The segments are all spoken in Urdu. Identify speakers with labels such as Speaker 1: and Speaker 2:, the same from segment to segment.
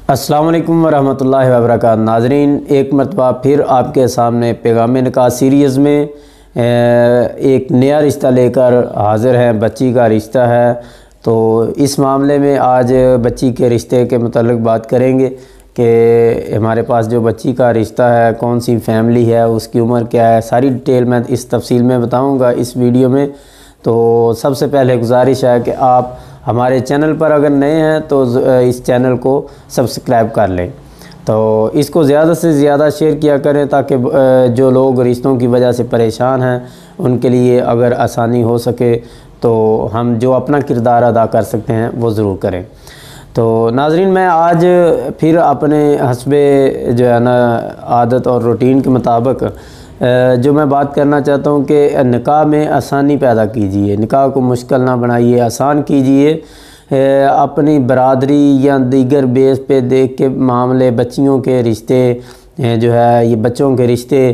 Speaker 1: السلام علیکم ورحمۃ اللہ وبرکاتہ۔ ناظرین، ایک مرتبہ پھر آپ کے سامنے پیغام نکاح سیریز میں ایک نیا رشتہ لے کر حاضر ہیں۔ بچی کا رشتہ ہے، تو اس معاملے میں آج بچی کے رشتے کے متعلق بات کریں گے کہ ہمارے پاس جو بچی کا رشتہ ہے کون سی فیملی ہے، اس کی عمر کیا ہے، ساری ڈیٹیل میں اس تفصیل میں بتاؤں گا اس ویڈیو میں۔ تو سب سے پہلے گزارش ہے کہ آپ ہمارے چینل پر اگر نئے ہیں تو اس چینل کو سبسکرائب کر لیں، تو اس کو زیادہ سے زیادہ شیئر کیا کریں تاکہ جو لوگ رشتوں کی وجہ سے پریشان ہیں ان کے لیے اگر آسانی ہو سکے تو ہم جو اپنا کردار ادا کر سکتے ہیں وہ ضرور کریں۔ تو ناظرین، میں آج پھر اپنے حسب جو ہے نا عادت اور روٹین کے مطابق جو میں بات کرنا چاہتا ہوں کہ نکاح میں آسانی پیدا کیجئے، نکاح کو مشکل نہ بنائیے، آسان کیجئے۔ اپنی برادری یا دیگر بیس پہ دیکھ کے معاملے، بچیوں کے رشتے جو ہے، یہ بچوں کے رشتے،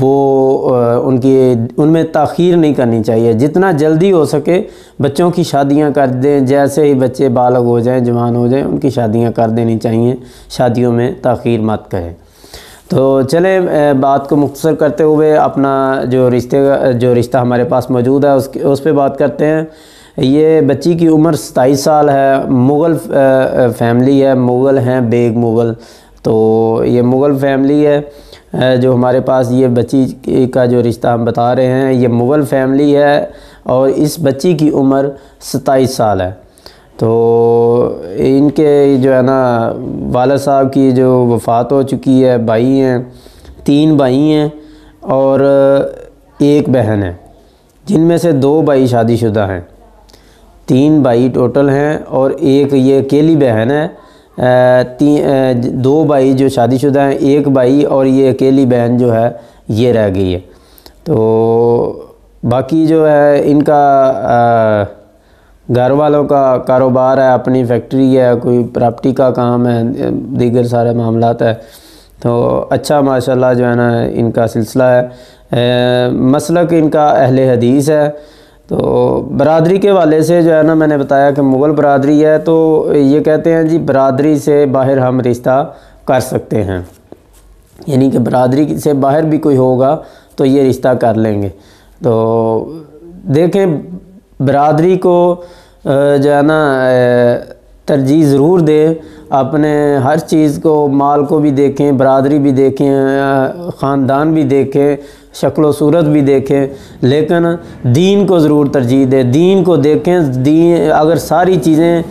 Speaker 1: وہ ان میں تاخیر نہیں کرنی چاہیے۔ جتنا جلدی ہو سکے بچوں کی شادیاں کر دیں، جیسے ہی بچے بالغ ہو جائیں، جوان ہو جائیں، ان کی شادیاں کر دینی چاہیے، شادیوں میں تاخیر مت کریں۔ تو چلیں بات کو مختصر کرتے ہوئے اپنا جو رشتہ ہمارے پاس موجود ہے اس پہ بات کرتے ہیں۔ یہ بچی کی عمر 27 سال ہے، مغل فیملی ہے، مغل ہیں، بیگ مغل۔ تو یہ مغل فیملی ہے جو ہمارے پاس یہ بچی کا جو رشتہ ہم بتا رہے ہیں، یہ مغل فیملی ہے اور اس بچی کی عمر 27 سال ہے۔ تو ان کے جو ہے نا والد صاحب کی جو وفات ہو چکی ہے، بھائی ہیں، 3 بھائی ہیں اور 1 بہن ہے، جن میں سے 2 بھائی شادی شدہ ہیں۔ 3 بھائی ٹوٹل ہیں اور ایک یہ اکیلی بہن ہے۔ 2 بھائی جو شادی شدہ ہیں، 1 بھائی اور یہ اکیلی بہن جو ہے یہ رہ گئی ہے۔ تو باقی جو ہے ان کا گھر والوں کا کاروبار ہے، اپنی فیکٹری ہے، کوئی پراپرٹی کا کام ہے، دیگر سارے معاملات ہے۔ تو اچھا ماشاءاللہ جو ہے نا ان کا سلسلہ ہے۔ مسلک ان کا اہل حدیث ہے۔ تو برادری کے حوالے سے جو ہے نا میں نے بتایا کہ مغل برادری ہے، تو یہ کہتے ہیں جی برادری سے باہر ہم رشتہ کر سکتے ہیں، یعنی کہ برادری سے باہر بھی کوئی ہوگا تو یہ رشتہ کر لیں گے۔ تو دیکھیں، برادری کو جو ہے نا ترجیح ضرور دیں، اپنے ہر چیز کو، مال کو بھی دیکھیں، برادری بھی دیکھیں، خاندان بھی دیکھیں، شکل و صورت بھی دیکھیں، لیکن دین کو ضرور ترجیح دیں، دین کو دیکھیں۔ دین اگر ساری چیزیں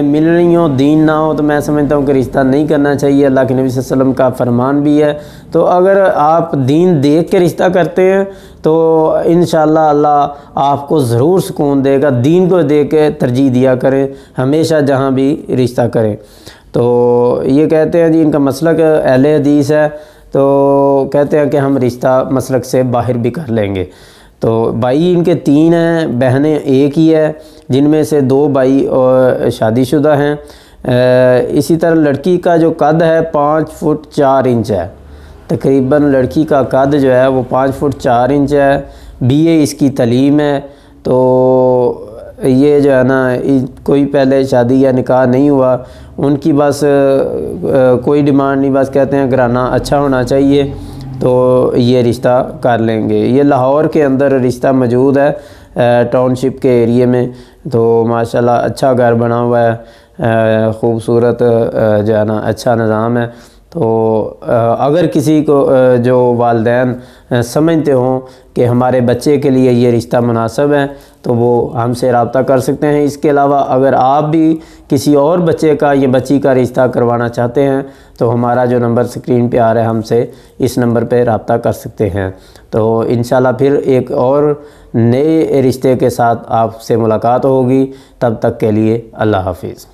Speaker 1: مل رہی ہوں، دین نہ ہو، تو میں سمجھتا ہوں کہ رشتہ نہیں کرنا چاہیے۔ اللہ کے نبی صلی اللہ علیہ وسلم کا فرمان بھی ہے۔ تو اگر آپ دین دیکھ کے رشتہ کرتے ہیں تو انشاءاللہ اللہ آپ کو ضرور سکون دے گا۔ دین کو دیکھ کے ترجیح دیا کریں ہمیشہ جہاں بھی رشتہ کریں۔ تو یہ کہتے ہیں جی ان کا مسلک اہل حدیث ہے، تو کہتے ہیں کہ ہم رشتہ مسلک سے باہر بھی کر لیں گے۔ تو بھائی ان کے 3 ہیں، بہنیں 1 ہی ہے، جن میں سے 2 بھائی شادی شدہ ہیں۔ اسی طرح لڑکی کا جو قد ہے 5 فٹ 4 انچ ہے، تقریباً لڑکی کا قد جو ہے وہ 5 فٹ 4 انچ ہے۔ BA اس کی تعلیم ہے۔ تو یہ جو ہے نا کوئی پہلے شادی یا نکاح نہیں ہوا، ان کی بس کوئی ڈیمانڈ نہیں، بس کہتے ہیں گھرانہ اچھا ہونا چاہیے تو یہ رشتہ کر لیں گے۔ یہ لاہور کے اندر رشتہ موجود ہے، ٹاؤن شپ کے ایریے میں۔ تو ماشاءاللہ اچھا گھر بنا ہوا ہے، خوبصورت جو ہے نا اچھا نظام ہے۔ تو اگر کسی کو جو والدین سمجھتے ہوں کہ ہمارے بچے کے لیے یہ رشتہ مناسب ہے تو وہ ہم سے رابطہ کر سکتے ہیں۔ اس کے علاوہ اگر آپ بھی کسی اور بچے کا یا بچی کا رشتہ کروانا چاہتے ہیں تو ہمارا جو نمبر سکرین پہ آ رہا ہے، ہم سے اس نمبر پہ رابطہ کر سکتے ہیں۔ تو انشاءاللہ پھر ایک اور نئے رشتے کے ساتھ آپ سے ملاقات ہوگی، تب تک کے لیے اللہ حافظ۔